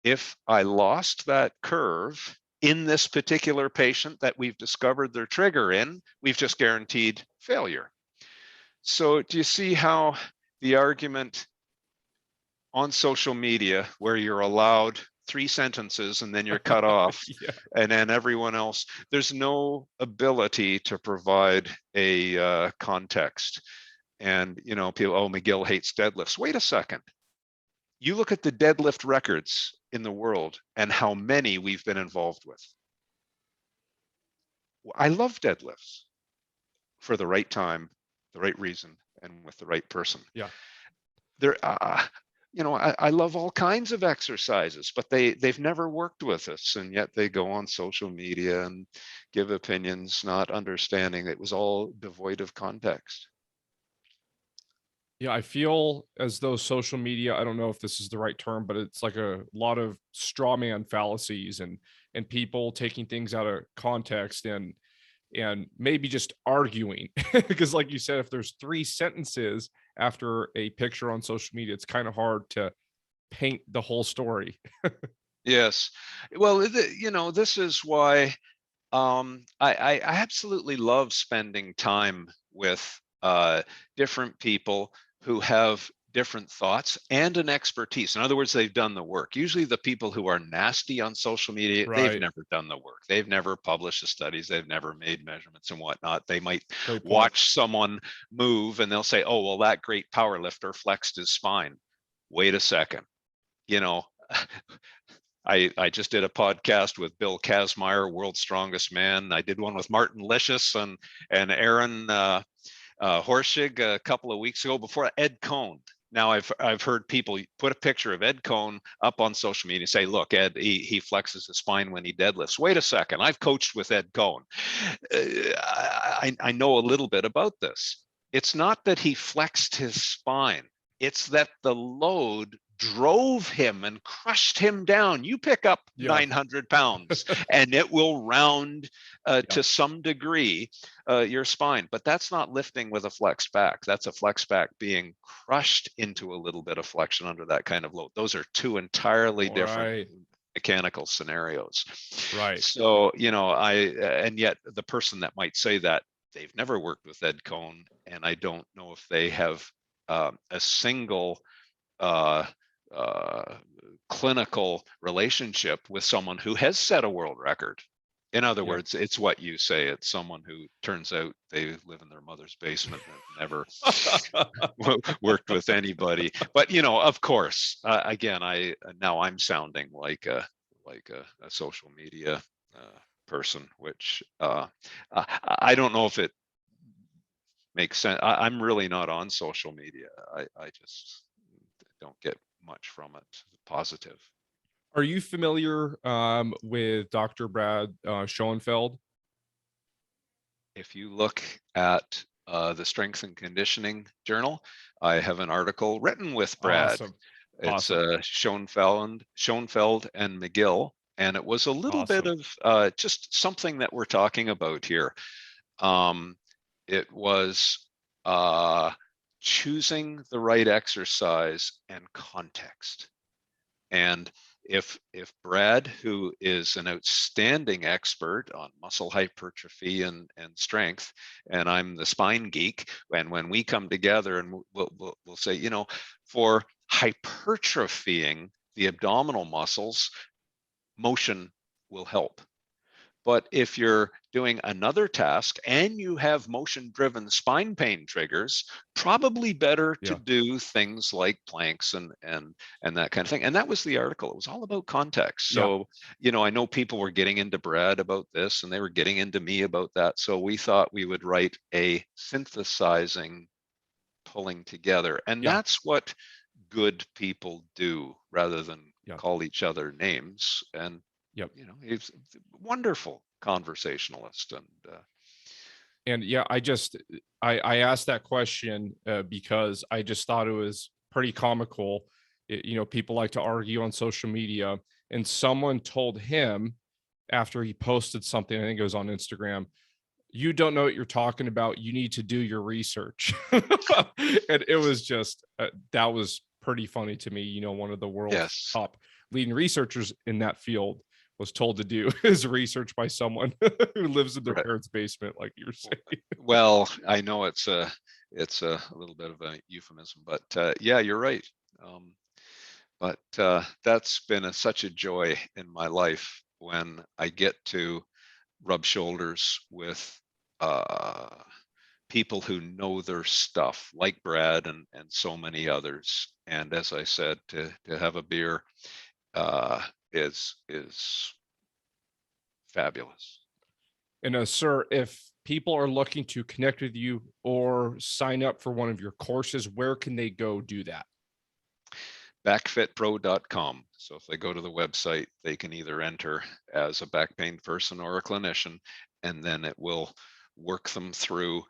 If I lost that curve in this particular patient that we've discovered their trigger in, we've just guaranteed failure. So do you see how the argument on social media, where you're allowed 3 sentences and then you're cut off, Yeah. and then everyone else, there's no ability to provide a context. And, you know, people, oh, McGill hates deadlifts. Wait a second. You look at the deadlift records in the world and how many we've been involved with. I love deadlifts for the right time, the right reason, and with the right person. Yeah. There, you know, I love all kinds of exercises, but they've never worked with us, and yet they go on social media and give opinions, not understanding it was all devoid of context. Yeah, I feel as though social media, I don't know if this is the right term, but it's like a lot of straw man fallacies and people taking things out of context and maybe just arguing. Because like you said, if there's 3 sentences after a picture on social media, it's kind of hard to paint the whole story. Yes. Well, you know, this is why I absolutely love spending time with different people who have different thoughts and an expertise. In other words, they've done the work. Usually the people who are nasty on social media, they've Right. never done the work. They've never published the studies. They've never made measurements and whatnot. They might Great point. watch someone move and they'll say, oh, well, that great power lifter flexed his spine. Wait a second. You know, I just did a podcast with Bill Kazmaier, World's Strongest Man. I did one with Martin Licious and Aaron Horschig a couple of weeks ago before Ed Cohen. Now I've heard people put a picture of Ed Cohen up on social media and say, look, Ed, he flexes his spine when he deadlifts. Wait a second, I've coached with Ed Cohen. I know a little bit about this. It's not that he flexed his spine. It's that the load drove him and crushed him down. You pick up 900 pounds and it will round to some degree your spine, but that's not lifting with a flex back. That's a flex back being crushed into a little bit of flexion under that kind of load. Those are 2 entirely different mechanical scenarios. Right. So, you know, and yet the person that might say that, they've never worked with Ed Cohen, and I don't know if they have a single clinical relationship with someone who has set a world record. In other words, it's what you say. It's someone who turns out they live in their mother's basement and never worked with anybody. But, you know, of course, again, now I'm sounding like a social media person, which I don't know if it makes sense. I'm really not on social media. I just don't get much from it positive. Are you familiar with Dr. Brad Schoenfeld? If you look at the Strength and Conditioning Journal, I have an article written with Brad. Awesome. It's Schoenfeld and McGill, and it was a little bit of just something that we're talking about here. It was choosing the right exercise and context. And if Brad, who is an outstanding expert on muscle hypertrophy and strength, and I'm the spine geek, and when we come together and we'll say, you know, for hypertrophying the abdominal muscles, motion will help. But if you're doing another task and you have motion-driven spine pain triggers, probably better to do things like planks and that kind of thing. And that was the article. It was all about context. So, you know, I know people were getting into Brad about this and they were getting into me about that. So we thought we would write a synthesizing, pulling together. And that's what good people do rather than call each other names. And you know, he's a wonderful conversationalist, and And yeah, I asked that question because I just thought it was pretty comical. People like to argue on social media, and someone told him after he posted something, I think it was on Instagram, you don't know what you're talking about. You need to do your research. And it was just, that was pretty funny to me. One of the world's Yes. top leading researchers in that field was told to do his research by someone who lives in their Right. parents' basement, like you're saying. Well, I know it's a little bit of a euphemism, but yeah, you're right. But that's been such a joy in my life when I get to rub shoulders with people who know their stuff, like Brad and so many others. And as I said, to have a beer is fabulous. And sir, if people are looking to connect with you or sign up for one of your courses, where can they go do that? Backfitpro.com. So if they go to the website, they can either enter as a back pain person or a clinician, and then it will work them through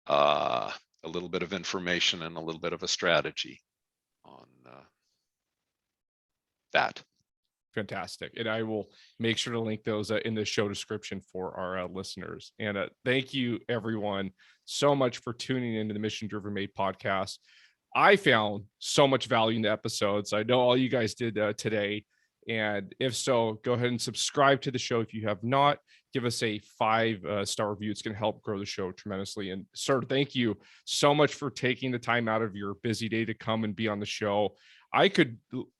a little bit of information and a little bit of a strategy on that. Fantastic. And I will make sure to link those in the show description for our listeners. And thank you, everyone, so much for tuning into the Mission Driven Made podcast. I found so much value in the episodes. I know all you guys did today. And if so, go ahead and subscribe to the show. If you have not, give us a 5-star review. It's going to help grow the show tremendously. And sir, thank you so much for taking the time out of your busy day to come and be on the show. I could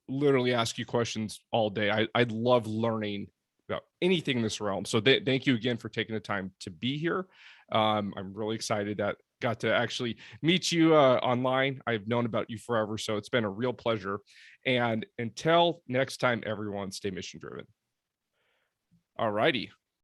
literally ask you questions all day. I love learning about anything in this realm. So thank you again for taking the time to be here. I'm really excited that got to actually meet you online. I've known about you forever, so it's been a real pleasure. And until next time, everyone, stay mission driven. All righty.